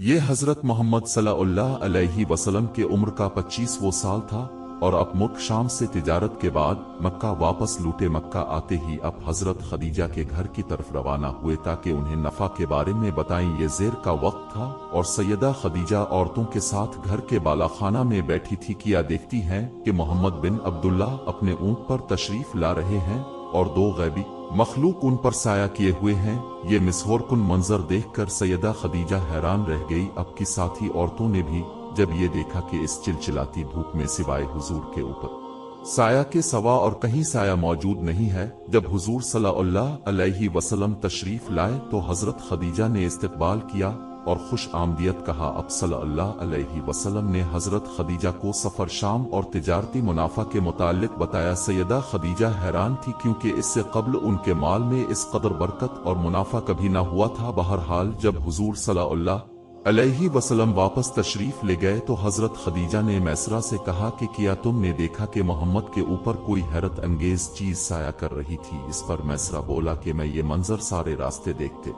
یہ حضرت محمد صلی اللہ علیہ وسلم کے عمر کا 25واں سال تھا اور اب ملک شام سے تجارت کے بعد مکہ واپس لوٹے۔ مکہ آتے ہی اب حضرت خدیجہ کے گھر کی طرف روانہ ہوئے تاکہ انہیں نفع کے بارے میں بتائیں۔ یہ زیر کا وقت تھا اور سیدہ خدیجہ عورتوں کے ساتھ گھر کے بالا خانہ میں بیٹھی تھی۔ کیا دیکھتی ہیں کہ محمد بن عبداللہ اپنے اونٹ پر تشریف لا رہے ہیں اور دو غیبی مخلوق ان پر سایہ کیے ہوئے ہیں۔ یہ مسحور کن منظر دیکھ کر سیدہ خدیجہ حیران رہ گئی۔ اب کی ساتھی عورتوں نے بھی جب یہ دیکھا کہ اس چلچلاتی دھوپ میں سوائے حضور کے اوپر سایہ کے سوا اور کہیں سایہ موجود نہیں ہے، جب حضور صلی اللہ علیہ وسلم تشریف لائے تو حضرت خدیجہ نے استقبال کیا اور خوش آمدیت کہا۔ اب صلی اللہ علیہ وسلم نے حضرت خدیجہ کو سفر شام اور تجارتی منافع کے متعلق بتایا۔ سیدہ خدیجہ حیران تھی کیونکہ اس سے قبل ان کے مال میں اس قدر برکت اور منافع کبھی نہ ہوا تھا۔ بہرحال جب حضور صلی اللہ علیہ وسلم واپس تشریف لے گئے تو حضرت خدیجہ نے میسرہ سے کہا کہ کیا تم نے دیکھا کہ محمد کے اوپر کوئی حیرت انگیز چیز سایہ کر رہی تھی؟ اس پر میسرہ بولا کہ میں یہ منظر سارے راستے دیکھتے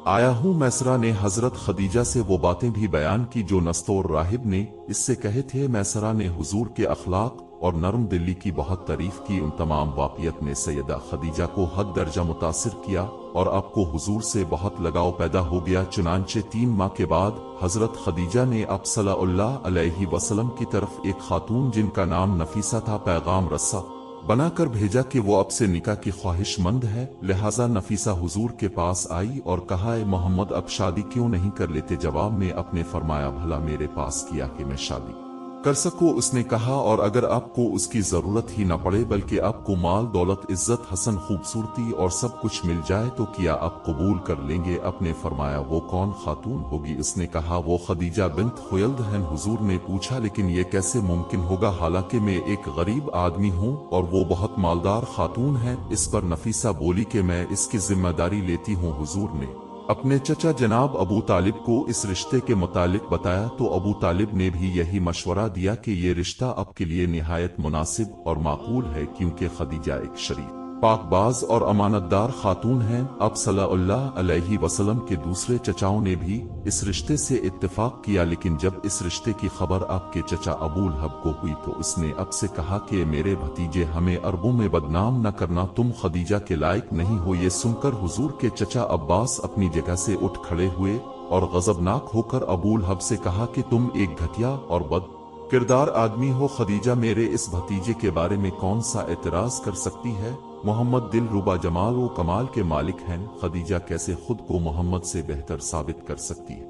آیا ہوں۔ میسرہ نے حضرت خدیجہ سے وہ باتیں بھی بیان کی جو نستور راہب نے اس سے کہے تھے۔ میسرہ نے حضور کے اخلاق اور نرم دلی کی بہت تعریف کی۔ ان تمام واقعات نے سیدہ خدیجہ کو حد درجہ متاثر کیا اور آپ کو حضور سے بہت لگاؤ پیدا ہو گیا۔ چنانچہ 3 ماہ کے بعد حضرت خدیجہ نے آپ صلی اللہ علیہ وسلم کی طرف ایک خاتون جن کا نام نفیسہ تھا پیغام رسا بنا کر بھیجا کہ وہ اب سے نکاح کی خواہش مند ہے۔ لہٰذا نفیسہ حضور کے پاس آئی اور کہا، اے محمد اب شادی کیوں نہیں کر لیتے؟ جواب میں آپ نے فرمایا، بھلا میرے پاس کیا کہ میں شادی کر سکوں؟ اس نے کہا، اور اگر آپ کو اس کی ضرورت ہی نہ پڑے بلکہ آپ کو مال دولت عزت حسن خوبصورتی اور سب کچھ مل جائے تو کیا آپ قبول کر لیں گے؟ آپ نے فرمایا، وہ کون خاتون ہوگی؟ اس نے کہا، وہ خدیجہ بنت خویلد ہیں۔ حضور نے پوچھا، لیکن یہ کیسے ممکن ہوگا حالانکہ میں ایک غریب آدمی ہوں اور وہ بہت مالدار خاتون ہے؟ اس پر نفیسہ بولی کہ میں اس کی ذمہ داری لیتی ہوں۔ حضور نے اپنے چچا جناب ابو طالب کو اس رشتے کے متعلق بتایا تو ابو طالب نے بھی یہی مشورہ دیا کہ یہ رشتہ آپ کے لیے نہایت مناسب اور معقول ہے، کیونکہ خدیجہ ایک شریف پاک باز اور امانت دار خاتون ہیں۔ اب صلی اللہ علیہ وسلم کے دوسرے چچاؤں نے بھی اس رشتے سے اتفاق کیا، لیکن جب اس رشتے کی خبر آپ کے چچا ابو لہب کو ہوئی تو اس نے اب سے کہا کہ میرے بھتیجے ہمیں عربوں میں بدنام نہ کرنا، تم خدیجہ کے لائق نہیں ہو۔ یہ سن کر حضور کے چچا عباس اپنی جگہ سے اٹھ کھڑے ہوئے اور غضبناک ہو کر ابو لہب سے کہا کہ تم ایک گھٹیا اور بد کردار آدمی ہو۔ خدیجہ میرے اس بھتیجے کے بارے میں کون سا اعتراض کر سکتی ہے؟ محمد دل ربا جمال و کمال کے مالک ہیں، خدیجہ کیسے خود کو محمد سے بہتر ثابت کر سکتی ہے؟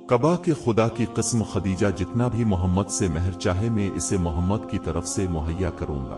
کعبہ کے خدا کی قسم، خدیجہ جتنا بھی محمد سے مہر چاہے میں اسے محمد کی طرف سے مہیا کروں گا۔